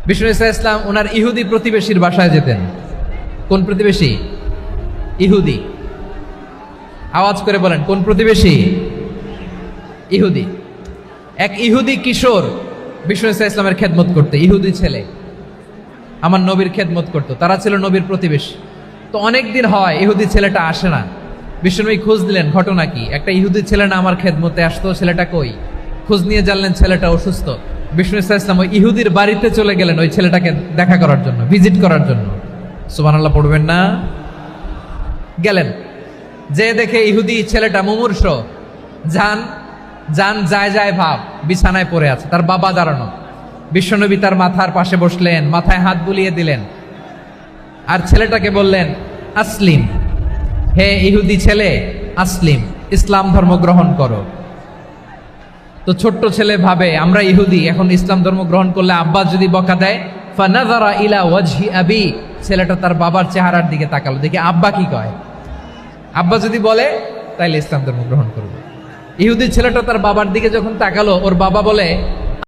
বিষ্ণু ঈসা ইসলাম ওনার ইহুদি প্রতিবেশীর বাসায় যেতেন। কোন প্রতিবেশী? ইহুদি। আওয়াজ করে বলেন, কোন প্রতিবেশী? ইহুদি। এক ইহুদি কিশোর বিষ্ণু ঈসা ইসলামের খেদমত করতে, ইহুদি ছেলে আমার নবীর খেদমত করতো, তারা ছিল নবীর প্রতিবেশী। তো অনেক দিন হয় ইহুদি ছেলেটা আসে না। বিষ্ণুনবী খোঁজ দিলেন, ঘটনা কি? একটা ইহুদি ছেলে না আমার খেদমতে আসতো, ছেলেটা কই? খোঁজ নিয়ে জানলেন ছেলেটা অসুস্থ। বিষ্ণু ঈসা ইসলাম ওই ইহুদির বাড়িতে চলে গেলেন ওই ছেলেটাকে দেখা করার জন্য, ভিজিট করার জন্য। সুবহানাল্লাহ পড়বেন না? গেলেন, যে দেখে ইহুদি ছেলেটা মুমূর্ষ, যান যান যায় যায় ভাব, বিছানায় পড়ে আছে, তার বাবা দাঁড়ানো। বিশ্বনবী তার মাথার পাশে বসলেন, মাথায় হাত বুলিয়ে দিলেন, আর ছেলেটাকে বললেন, আসলিম, হে ইহুদি ছেলে, আসলিম, ইসলাম ধর্ম গ্রহণ করো। তো ছোট্ট ছেলে ভাবে আমরা ইহুদি, এখন ইসলাম ধর্ম গ্রহণ করলে আব্বা যদি বকা দেয়। ফানাযারা ইলা ওয়াজহি আবি, ছেলেটা তার বাবার চেহারার দিকে তাকালো, দেখি আব্বা কি কয়। আব্বা যদি বলে তাইলে ইসলাম ধর্ম গ্রহণ করবে। ইহুদি ছেলেটা তার বাবার দিকে যখন তাকালো, ওর বাবা বলে,